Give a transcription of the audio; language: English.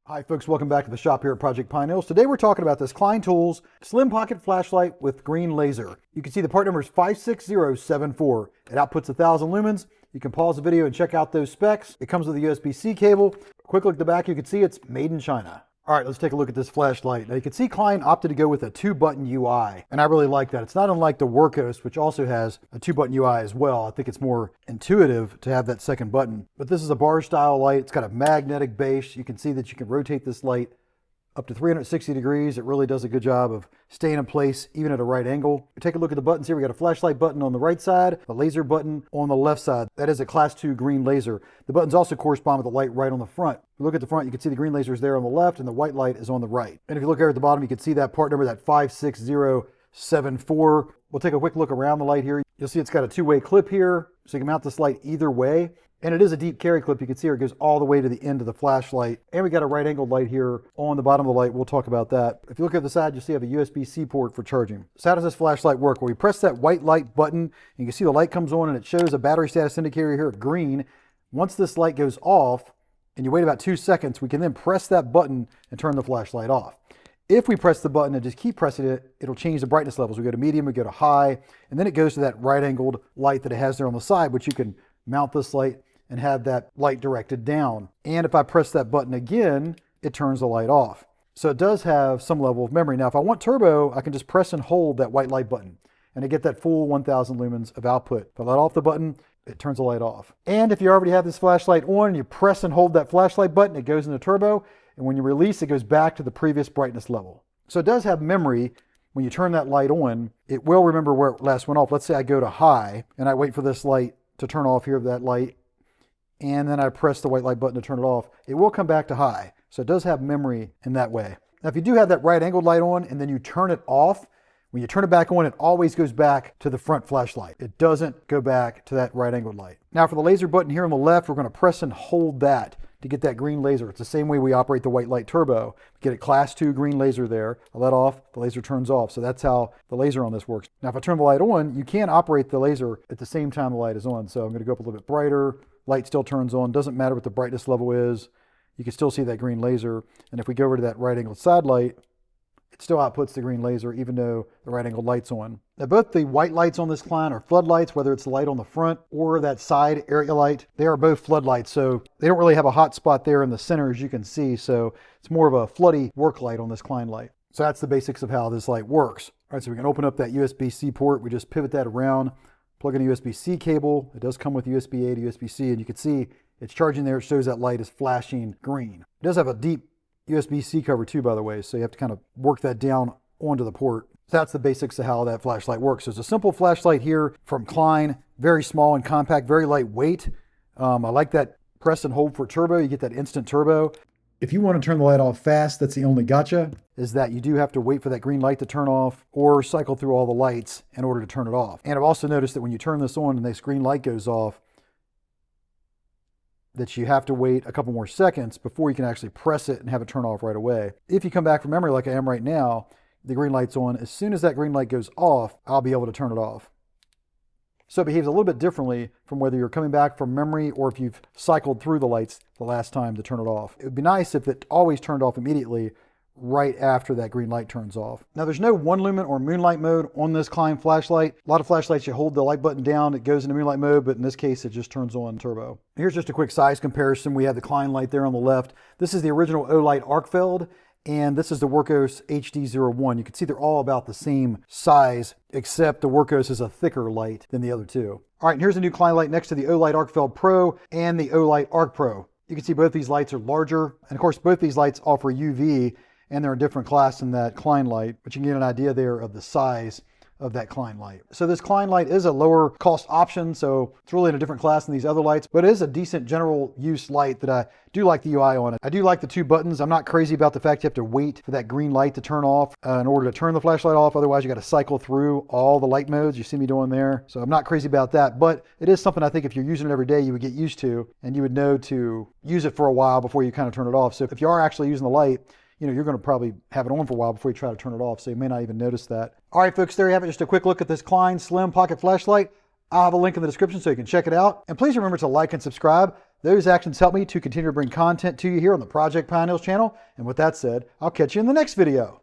Hi folks, welcome back to the shop here at Project Pine Hills. Today we're talking about this Klein Tools Slim Pocket Flashlight with green laser. You can see the part number is 56074. It outputs 1000 lumens. You can pause the video and check out those specs. It comes with a USB-C cable. Quick look at the back, you can see it's made in China. All right, let's take a look at this flashlight. Now you can see Klein opted to go with a 2-button UI, and I really like that. It's not unlike the Workhorse, which also has a 2-button UI as well. I think it's more intuitive to have that second button. But this is a bar style light. It's got a magnetic base. You can see that you can rotate this light up to 360 degrees. It really does a good job of staying in place, even at a right angle. Take a look at the buttons here. We got a flashlight button on the right side, a laser button on the left side. That is a class 2 green laser. The buttons also correspond with the light right on the front. If you look at the front, you can see the green laser is there on the left and the white light is on the right. And if you look here at the bottom, you can see that part number, that 56074. We'll take a quick look around the light here. You'll see it's got a 2-way clip here, so you can mount this light either way. And it is a deep carry clip. You can see here it goes all the way to the end of the flashlight. And we got a right angled light here on the bottom of the light. We'll talk about that. If you look at the side, you'll see I have a USB-C port for charging. So how does this flashlight work? Well, we press that white light button, and you can see the light comes on and it shows a battery status indicator here at green. Once this light goes off, and you wait about 2 seconds, we can then press that button and turn the flashlight off. If we press the button and just keep pressing it, it'll change the brightness levels. We go to medium, we go to high, and then it goes to that right angled light that it has there on the side, which you can mount this light and have that light directed down. And if I press that button again, it turns the light off. So it does have some level of memory. Now, if I want turbo, I can just press and hold that white light button and I get that full 1000 lumens of output. If I let off the button, it turns the light off. And if you already have this flashlight on and you press and hold that flashlight button, it goes into turbo. And when you release, it goes back to the previous brightness level. So it does have memory. When you turn that light on, it will remember where it last went off. Let's say I go to high and I wait for this light to turn off here, that light, and then I press the white light button to turn it off. It will come back to high. So it does have memory in that way. Now, if you do have that right angled light on and then you turn it off, when you turn it back on, it always goes back to the front flashlight. It doesn't go back to that right angled light. Now for the laser button here on the left, we're going to press and hold that to get that green laser. It's the same way we operate the white light turbo. Get a class 2 green laser there. I let off, the laser turns off. So that's how the laser on this works. Now if I turn the light on, you can operate the laser at the same time the light is on. So I'm going to go up a little bit brighter. Light still turns on. Doesn't matter what the brightness level is. You can still see that green laser. And if we go over to that right angled side light, it still outputs the green laser even though the right angled light's on. Now both the white lights on this Klein are floodlights, whether it's the light on the front or that side area light. They are both floodlights, so they don't really have a hot spot there in the center as you can see. So it's more of a floody work light on this Klein light. So that's the basics of how this light works. All right, so we can open up that USB-C port. We just pivot that around, plug in a USB-C cable. It does come with USB-A to USB-C, and you can see it's charging there. It shows that light is flashing green. It does have a deep USB-C cover too, by the way, so you have to kind of work that down onto the port. So that's the basics of how that flashlight works. So it's a simple flashlight here from Klein, very small and compact, very lightweight. I like that press and hold for turbo. You get that instant turbo. If you want to turn the light off fast, that's the only gotcha, is that you do have to wait for that green light to turn off or cycle through all the lights in order to turn it off. And I've also noticed that when you turn this on and this green light goes off, that you have to wait a couple more seconds before you can actually press it and have it turn off right away. If you come back from memory like I am right now, the green light's on. As soon as that green light goes off, I'll be able to turn it off. So it behaves a little bit differently from whether you're coming back from memory or if you've cycled through the lights the last time to turn it off. It would be nice if it always turned off immediately right after that green light turns off. Now there's no 1 lumen or moonlight mode on this Klein flashlight. A lot of flashlights, you hold the light button down, it goes into moonlight mode, but in this case, it just turns on turbo. Here's just a quick size comparison. We have the Klein light there on the left. This is the original Olight Arcfeld, and this is the Workhorse HD01. You can see they're all about the same size, except the Workhorse is a thicker light than the other two. All right, and here's a new Klein light next to the Olight Arcfeld Pro and the Olight Arc Pro. You can see both these lights are larger, and of course, both these lights offer UV, and they're a different class than that Klein light, but you can get an idea there of the size of that Klein light. So this Klein light is a lower cost option, so it's really in a different class than these other lights, but it is a decent general use light that I do like the UI on it. I do like the 2 buttons. I'm not crazy about the fact you have to wait for that green light to turn off in order to turn the flashlight off. Otherwise, you got to cycle through all the light modes you see me doing there. So I'm not crazy about that, but it is something I think if you're using it every day, you would get used to, and you would know to use it for a while before you kind of turn it off. So if you are actually using the light, you know, you're going to probably have it on for a while before you try to turn it off, so you may not even notice that. All right, folks, there you have it. Just a quick look at this Klein Slim Pocket Flashlight. I'll have a link in the description so you can check it out. And please remember to like and subscribe. Those actions help me to continue to bring content to you here on the Project Pioneers channel. And with that said, I'll catch you in the next video.